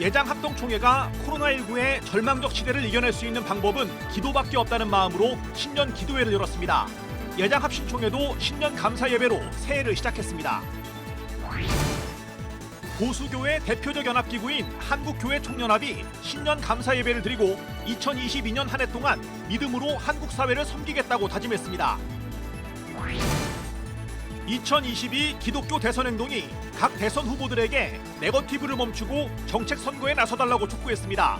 예장합동총회가 코로나19의 절망적 시대를 이겨낼 수 있는 방법은 기도밖에 없다는 마음으로 신년 기도회를 열었습니다. 예장합신총회도 신년 감사 예배로 새해를 시작했습니다. 보수교회 대표적 연합기구인 한국교회총연합이 신년 감사 예배를 드리고 2022년 한 해 동안 믿음으로 한국 사회를 섬기겠다고 다짐했습니다. 2022 기독교 대선행동이 각 대선 후보들에게 네거티브를 멈추고 정책 선거에 나서달라고 촉구했습니다.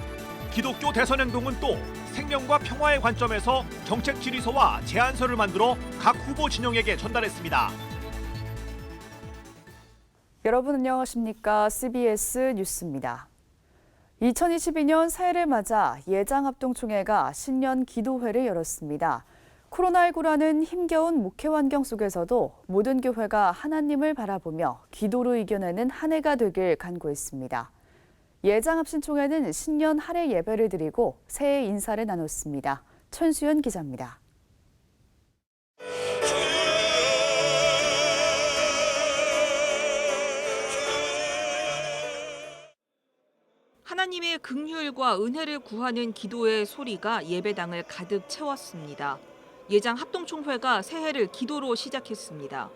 기독교 대선행동은 또 생명과 평화의 관점에서 정책 질의서와 제안서를 만들어 각 후보 진영에게 전달했습니다. 여러분 안녕하십니까? CBS 뉴스입니다. 2022년 새해를 맞아 예장합동총회가 신년 기도회를 열었습니다. 코로나19라는 힘겨운 목회 환경 속에서도 모든 교회가 하나님을 바라보며 기도로 이겨내는 한 해가 되길 간구했습니다. 예장합신총회는 신년 할애 예배를 드리고 새해 인사를 나눴습니다. 천수연 기자입니다. 하나님의 긍휼과 은혜를 구하는 기도의 소리가 예배당을 가득 채웠습니다. 예장합동총회가 새해를 기도로 시작했습니다.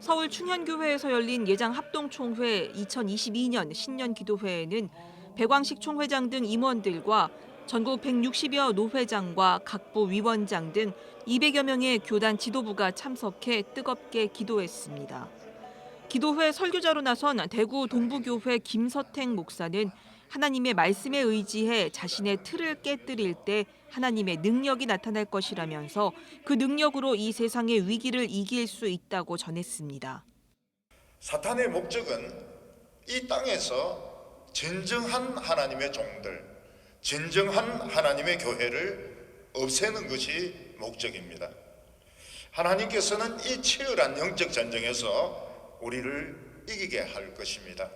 서울 충현교회에서 열린 예장합동총회 2022년 신년기도회에는 백왕식 총회장 등 임원들과 전국 160여 노회장과 각부 위원장 등 200여 명의 교단 지도부가 참석해 뜨겁게 기도했습니다. 기도회 설교자로 나선 대구 동부교회 김서택 목사는 하나님의 말씀에 의지해 자신의 틀을 깨뜨릴 때 하나님의 능력이 나타날 것이라면서 그 능력으로 이 세상의 위기를 이길 수 있다고 전했습니다. 사탄의 목적은 이 땅에서 진정한 하나님의 종들, 진정한 하나님의 교회를 없애는 것이 목적입니다. 하나님께서는 이 치열한 영적 전쟁에서 우리를 이기게 할 것입니다.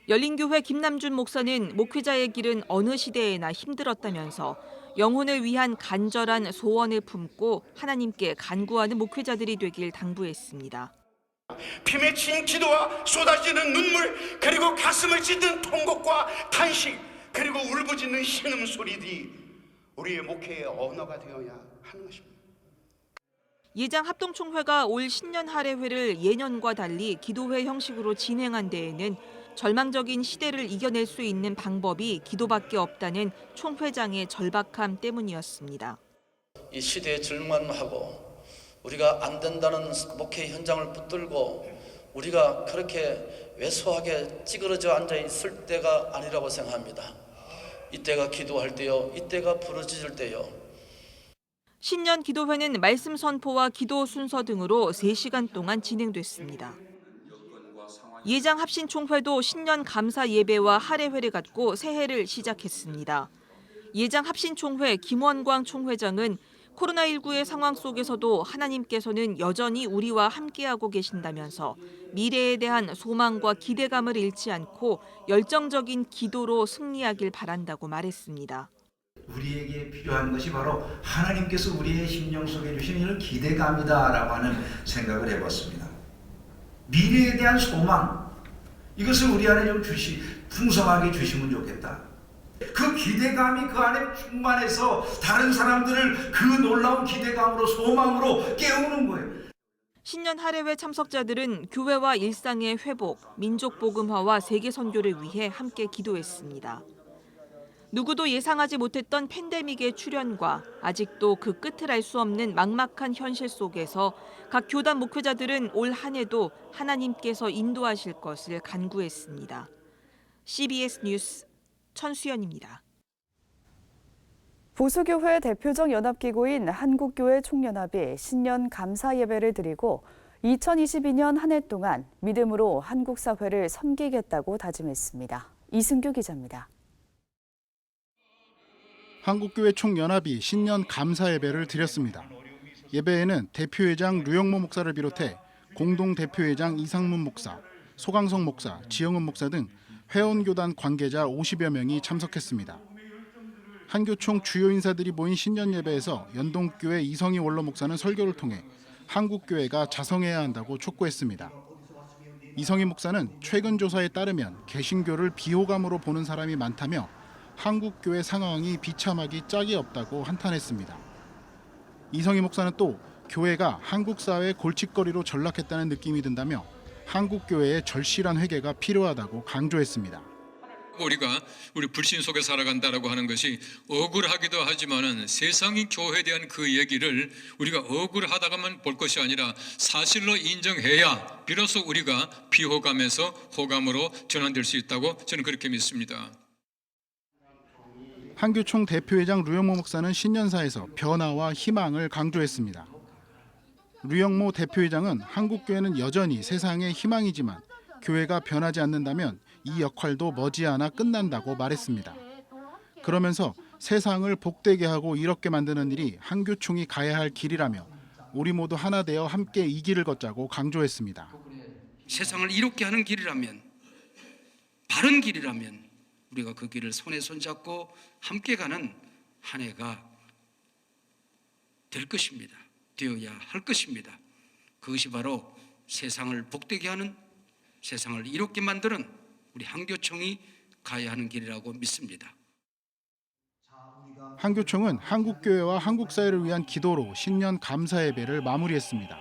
열린교회 김남준 목사는 목회자의 길은 어느 시대에나 힘들었다면서 영혼을 위한 간절한 소원을 품고 하나님께 간구하는 목회자들이 되길 당부했습니다. 피 맺힌 기도와 쏟아지는 눈물, 그리고 가슴을 찢는 통곡과 탄식, 그리고 울부짖는 신음소리들이 우리의 목회의 언어가 되어야 하는 것입니다. 예장합동총회가 올 신년 할애회를 예년과 달리 기도회 형식으로 진행한 데에는 절망적인 시대를 이겨낼 수 있는 방법이 기도밖에 없다는 총회장의 절박함 때문이었습니다. 이 시대에 절망하고 우리가 안 된다는 목회 현장을 붙들고 우리가 그렇게 왜소하게 찌그러져 앉아 있을 때가 아니라고 생각합니다. 이때가 기도할 때요, 이때가 부르짖을 때요. 신년 기도회는 말씀 선포와 기도 순서 등으로 3시간 동안 진행됐습니다. 예장합신총회도 신년 감사 예배와 할애회를 갖고 새해를 시작했습니다. 예장합신총회 김원광 총회장은 코로나19의 상황 속에서도 하나님께서는 여전히 우리와 함께하고 계신다면서 미래에 대한 소망과 기대감을 잃지 않고 열정적인 기도로 승리하길 바란다고 말했습니다. 우리에게 필요한 것이 바로 하나님께서 우리의 심령 속에 주신 이런 기대감이다라고 하는 생각을 해봤습니다. 미래에 대한 소망, 이것을 우리 안에 좀 풍성하게 주시면 좋겠다. 그 기대감이 그 안에 충만해서 다른 사람들을 그 놀라운 기대감으로 소망으로 깨우는 거예요. 신년 할애회 참석자들은 교회와 일상의 회복, 민족 복음화와 세계 선교를 위해 함께 기도했습니다. 누구도 예상하지 못했던 팬데믹의 출현과 아직도 그 끝을 알 수 없는 막막한 현실 속에서 각 교단 목회자들은 올 한 해도 하나님께서 인도하실 것을 간구했습니다. CBS 뉴스 천수연입니다. 보수교회 대표적 연합기구인 한국교회 총연합이 신년 감사 예배를 드리고 2022년 한 해 동안 믿음으로 한국 사회를 섬기겠다고 다짐했습니다. 이승규 기자입니다. 한국교회 총연합이 신년 감사 예배를 드렸습니다. 예배에는 대표회장 류영모 목사를 비롯해 공동대표회장 이상문 목사, 소강성 목사, 지영은 목사 등 회원교단 관계자 50여 명이 참석했습니다. 한교총 주요 인사들이 모인 신년 예배에서 연동교회 이성희 원로 목사는 설교를 통해 한국교회가 자성해야 한다고 촉구했습니다. 이성희 목사는 최근 조사에 따르면 개신교를 비호감으로 보는 사람이 많다며 한국교회 상황이 비참하기 짝이 없다고 한탄했습니다. 이성희 목사는 또 교회가 한국 사회의 골칫거리로 전락했다는 느낌이 든다며 한국교회의 절실한 회개가 필요하다고 강조했습니다. 우리 불신 속에 살아간다라고 하는 것이 억울하기도 하지만은 세상이 교회에 대한 그 얘기를 우리가 억울하다가만 볼 것이 아니라 사실로 인정해야 비로소 우리가 비호감에서 호감으로 전환될 수 있다고 저는 그렇게 믿습니다. 한교총 대표회장 류영모 목사는 신년사에서 변화와 희망을 강조했습니다. 류영모 대표회장은 한국교회는 여전히 세상의 희망이지만 교회가 변하지 않는다면 이 역할도 머지않아 끝난다고 말했습니다. 그러면서 세상을 복되게 하고 이롭게 만드는 일이 한교총이 가야 할 길이라며 우리 모두 하나 되어 함께 이 길을 걷자고 강조했습니다. 세상을 이롭게 하는 길이라면, 바른 길이라면 우리가 그 길을 손에 손잡고 함께 가는 한 해가 될 것입니다. 되어야 할 것입니다. 그것이 바로 세상을 복되게 하는, 세상을 이롭게 만드는 우리 한교총이 가야 하는 길이라고 믿습니다. 한교총은 한국교회와 한국사회를 위한 기도로 신년 감사 예배를 마무리했습니다.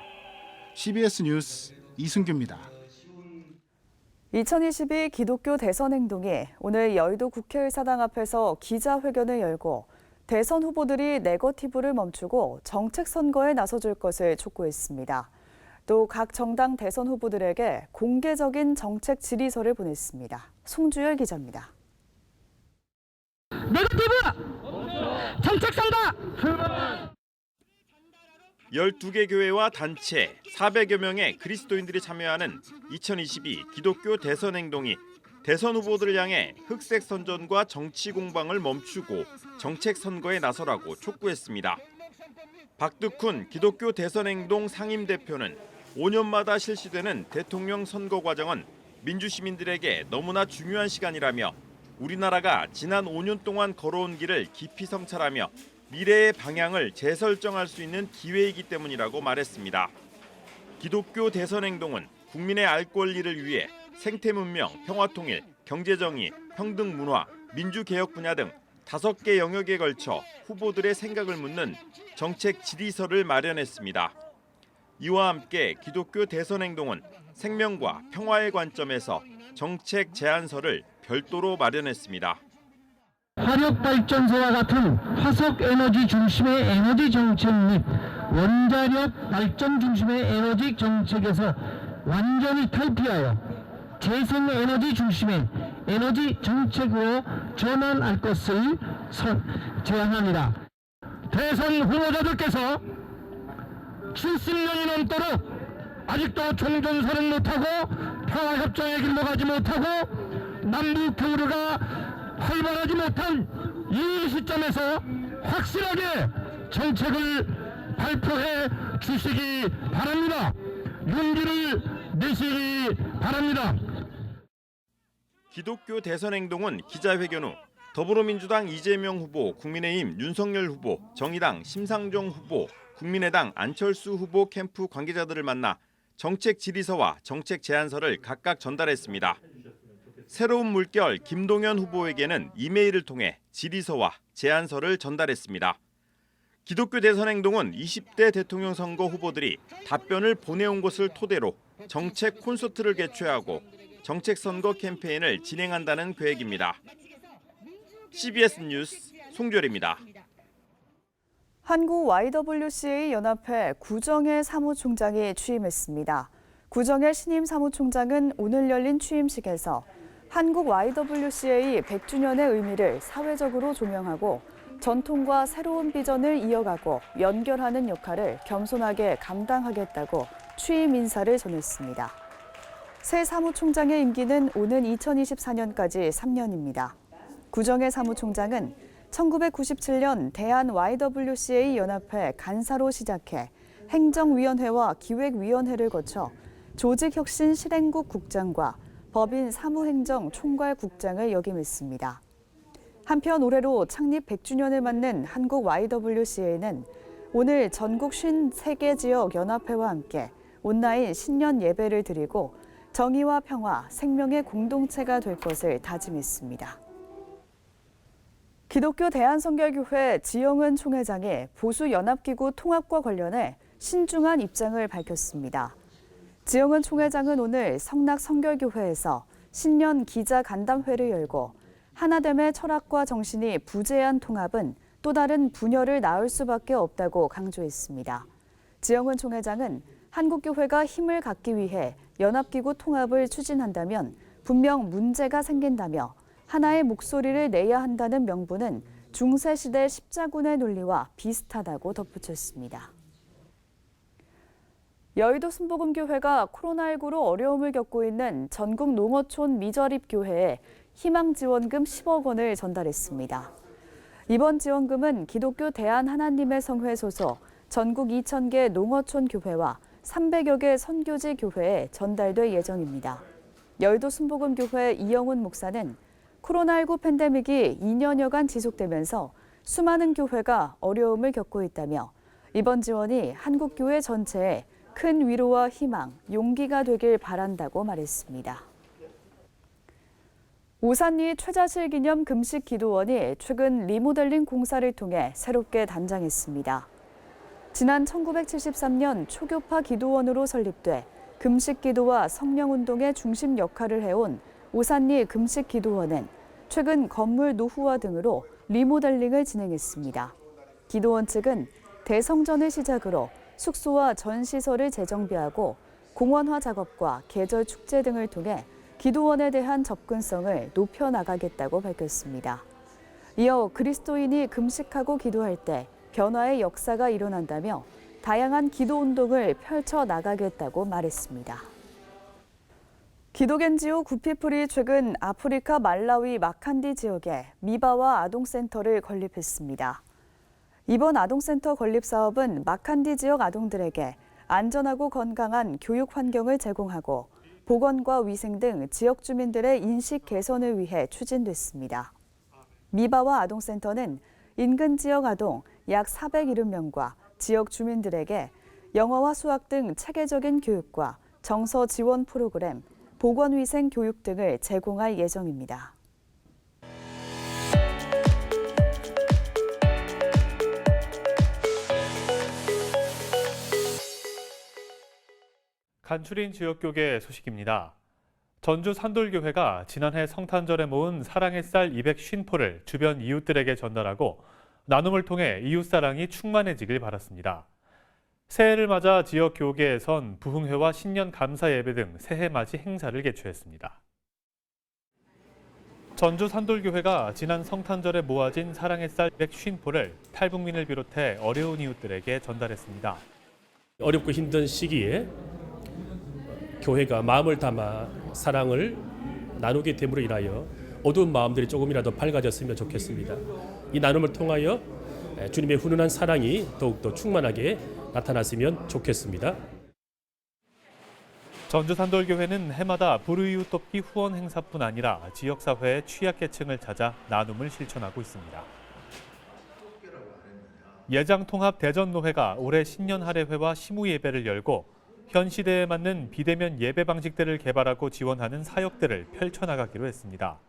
CBS 뉴스 이승규입니다. 2022 기독교 대선 행동이 오늘 여의도 국회의사당 앞에서 기자회견을 열고 대선 후보들이 네거티브를 멈추고 정책 선거에 나서줄 것을 촉구했습니다. 또 각 정당 대선 후보들에게 공개적인 정책 질의서를 보냈습니다. 송주열 기자입니다. 네거티브! 정책 선거! 출발! 12개 교회와 단체 400여 명의 그리스도인들이 참여하는 2022 기독교 대선 행동이 대선 후보들을 향해 흑색 선전과 정치 공방을 멈추고 정책 선거에 나서라고 촉구했습니다. 박득훈 기독교 대선 행동 상임대표는 5년마다 실시되는 대통령 선거 과정은 민주시민들에게 너무나 중요한 시간이라며 우리나라가 지난 5년 동안 걸어온 길을 깊이 성찰하며 미래의 방향을 재설정할 수 있는 기회이기 때문이라고 말했습니다. 기독교 대선 행동은 국민의 알 권리를 위해 생태문명, 평화통일, 경제정의, 평등문화, 민주개혁 분야 등 5개 영역에 걸쳐 후보들의 생각을 묻는 정책 질의서를 마련했습니다. 이와 함께 기독교 대선 행동은 생명과 평화의 관점에서 정책 제안서를 별도로 마련했습니다. 화력발전소와 같은 화석에너지 중심의 에너지 정책 및 원자력 발전 중심의 에너지 정책에서 완전히 탈피하여 재생에너지 중심의 에너지 정책으로 전환할 것을 제안합니다. 대선 후보자들께서 70년이 넘도록 아직도 종전선언 못하고 평화협정의 길로 가지 못하고 남북 교류가 활발하지 못한 이 시점에서 확실하게 정책을 발표해 주시기 바랍니다. 용기를 내시기 바랍니다. 기독교 대선 행동은 기자회견 후 더불어민주당 이재명 후보, 국민의힘 윤석열 후보, 정의당 심상정 후보, 국민의당 안철수 후보 캠프 관계자들을 만나 정책 질의서와 정책 제안서를 각각 전달했습니다. 새로운 물결 김동연 후보에게는 이메일을 통해 질의서와 제안서를 전달했습니다. 기독교 대선 행동은 20대 대통령 선거 후보들이 답변을 보내온 것을 토대로 정책 콘서트를 개최하고 정책 선거 캠페인을 진행한다는 계획입니다. CBS 뉴스 송주열입니다. 한국 YWCA 연합회 구정혜 사무총장이 취임했습니다. 구정혜 신임 사무총장은 오늘 열린 취임식에서 한국 YWCA 100주년의 의미를 사회적으로 조명하고 전통과 새로운 비전을 이어가고 연결하는 역할을 겸손하게 감당하겠다고 취임 인사를 전했습니다. 새 사무총장의 임기는 오는 2024년까지 3년입니다. 구정혜 사무총장은 1997년 대한 YWCA 연합회 간사로 시작해 행정위원회와 기획위원회를 거쳐 조직혁신실행국 국장과 법인 사무행정 총괄국장을 역임했습니다. 한편 올해로 창립 100주년을 맞는 한국 YWCA는 오늘 전국 53개 지역 연합회와 함께 온라인 신년 예배를 드리고 정의와 평화, 생명의 공동체가 될 것을 다짐했습니다. 기독교 대한성결교회 지영은 총회장이 보수연합기구 통합과 관련해 신중한 입장을 밝혔습니다. 지영은 총회장은 오늘 성낙성결교회에서 신년 기자간담회를 열고 하나됨의 철학과 정신이 부재한 통합은 또 다른 분열을 낳을 수밖에 없다고 강조했습니다. 지영은 총회장은 한국교회가 힘을 갖기 위해 연합기구 통합을 추진한다면 분명 문제가 생긴다며 하나의 목소리를 내야 한다는 명분은 중세시대 십자군의 논리와 비슷하다고 덧붙였습니다. 여의도 순복음교회가 코로나19로 어려움을 겪고 있는 전국 농어촌 미저립교회에 희망지원금 10억 원을 전달했습니다. 이번 지원금은 기독교 대한하나님의 성회 소속 전국 2,000개 농어촌 교회와 300여 개 선교지 교회에 전달될 예정입니다. 여의도 순복음교회 이영훈 목사는 코로나19 팬데믹이 2년여간 지속되면서 수많은 교회가 어려움을 겪고 있다며 이번 지원이 한국교회 전체에 큰 위로와 희망, 용기가 되길 바란다고 말했습니다. 오산리 최자실 기념 금식 기도원이 최근 리모델링 공사를 통해 새롭게 단장했습니다. 지난 1973년 초교파 기도원으로 설립돼 금식 기도와 성령운동의 중심 역할을 해온 오산리 금식 기도원은 최근 건물 노후화 등으로 리모델링을 진행했습니다. 기도원 측은 대성전을 시작으로 숙소와 전시설을 재정비하고 공원화 작업과 계절 축제 등을 통해 기도원에 대한 접근성을 높여나가겠다고 밝혔습니다. 이어 그리스도인이 금식하고 기도할 때 변화의 역사가 일어난다며 다양한 기도 운동을 펼쳐나가겠다고 말했습니다. 기독 NGO 구피플이 최근 아프리카 말라위 마칸디 지역에 미바와 아동센터를 건립했습니다. 이번 아동센터 건립 사업은 마칸디 지역 아동들에게 안전하고 건강한 교육 환경을 제공하고 보건과 위생 등 지역 주민들의 인식 개선을 위해 추진됐습니다. 미바와 아동센터는 인근 지역 아동 약 470명과 지역 주민들에게 영어와 수학 등 체계적인 교육과 정서 지원 프로그램, 보건위생 교육 등을 제공할 예정입니다. 간추린 지역교계 소식입니다. 전주 산돌교회가 지난해 성탄절에 모은 사랑의 쌀 250포를 주변 이웃들에게 전달하고 나눔을 통해 이웃사랑이 충만해지길 바랐습니다. 새해를 맞아 지역 교계에선 부흥회와 신년 감사 예배 등 새해 맞이 행사를 개최했습니다. 전주 산돌교회가 지난 성탄절에 모아진 사랑의 쌀 250포를 탈북민을 비롯해 어려운 이웃들에게 전달했습니다. 어렵고 힘든 시기에 교회가 마음을 담아 사랑을 나누게 됨으로 인하여 어두운 마음들이 조금이라도 밝아졌으면 좋겠습니다. 이 나눔을 통하여 주님의 훈훈한 사랑이 더욱더 충만하게 나타났으면 좋겠습니다. 전주 산돌교회는 해마다 불우이웃 돕기 후원 행사뿐 아니라 지역사회의 취약계층을 찾아 나눔을 실천하고 있습니다. 예장통합 대전노회가 올해 신년 할애회와 시무예배를 열고 현 시대에 맞는 비대면 예배 방식들을 개발하고 지원하는 사역들을 펼쳐나가기로 했습니다.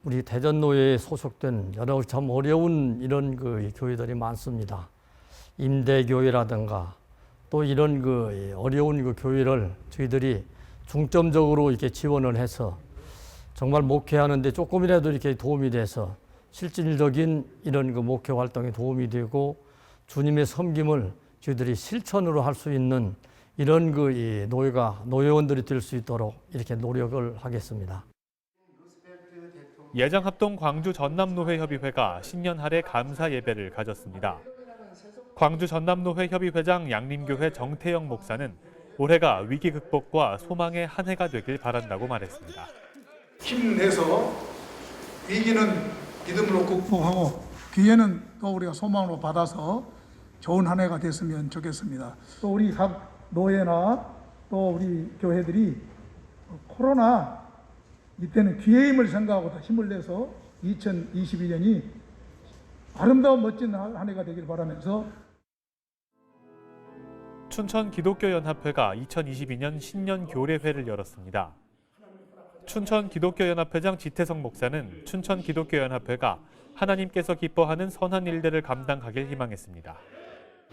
우리 대전노회에 소속된 여러 참 어려운 이런 교회들이 많습니다. 임대교회라든가 또 이런 어려운 교회를 저희들이 중점적으로 이렇게 지원을 해서 정말 목회하는데 조금이라도 이렇게 도움이 돼서 실질적인 이런 목회 활동에 도움이 되고 주님의 섬김을 저희들이 실천으로 할 수 있는 이런 노회원들이 될 수 있도록 이렇게 노력을 하겠습니다. 예장합동 광주 전남노회협의회가 신년 할애 감사 예배를 가졌습니다. 광주 전남노회 협의회장 양림교회 정태영 목사는 올해가 위기 극복과 소망의 한 해가 되길 바란다고 말했습니다. 힘내서 위기는 믿음으로 극복하고 기회는 또 우리가 소망으로 받아서 좋은 한 해가 됐으면 좋겠습니다. 또 우리 각 노회나 또 우리 교회들이 코로나 이때는 기회임을 생각하고 다 힘을 내서 2022년이 아름다운 멋진 한 해가 되길 바라면서 춘천 기독교연합회가 2022년 신년 교례회를 열었습니다. 춘천 기독교연합회장 지태성 목사는 춘천 기독교연합회가 하나님께서 기뻐하는 선한 일들을 감당하길 희망했습니다.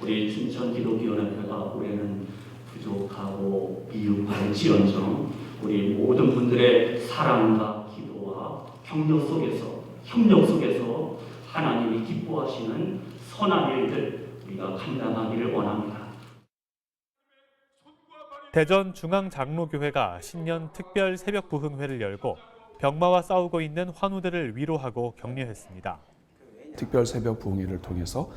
우리 춘천 기독교연합회가 올해는 부족하고 미흡할지언정 우리 모든 분들의 사랑과 기도와 격려 속에서 협력 속에서 하나님이 기뻐하시는 선한 일들 우리가 감당하기를 원합니다. 대전 중앙장로교회가 신년 특별 새벽 부흥회를 열고 병마와 싸우고 있는 환우들을 위로하고 격려했습니다. 특별 새벽 부흥회를 통해서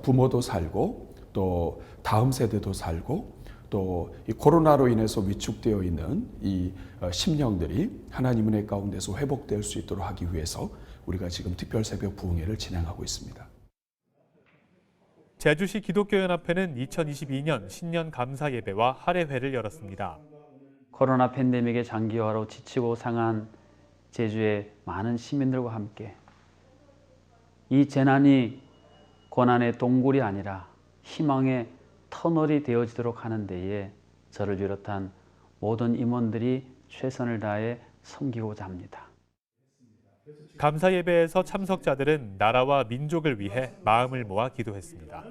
부모도 살고 또 다음 세대도 살고 또 이 코로나로 인해서 위축되어 있는 이 심령들이 하나님 은혜 가운데서 회복될 수 있도록 하기 위해서 우리가 지금 특별 새벽 부흥회를 진행하고 있습니다. 제주시 기독교연합회는 2022년 신년 감사 예배와 할애회를 열었습니다. 코로나 팬데믹의 장기화로 지치고 상한 제주의 많은 시민들과 함께 이 재난이 고난의 동굴이 아니라 희망의 터널이 되어지도록 하는 데에 저를 비롯한 모든 임원들이 최선을 다해 섬기고자 합니다. 감사 예배에서 참석자들은 나라와 민족을 위해 마음을 모아 기도했습니다.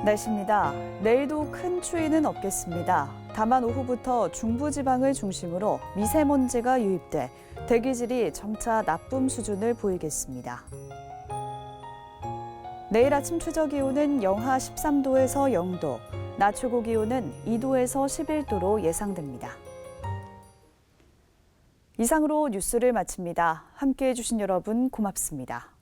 날씨입니다. 내일도 큰 추위는 없겠습니다. 다만 오후부터 중부지방을 중심으로 미세먼지가 유입돼 대기질이 점차 나쁨 수준을 보이겠습니다. 내일 아침 최저 기온은 영하 13도에서 0도, 낮 최고 기온은 2도에서 11도로 예상됩니다. 이상으로 뉴스를 마칩니다. 함께해 주신 여러분 고맙습니다.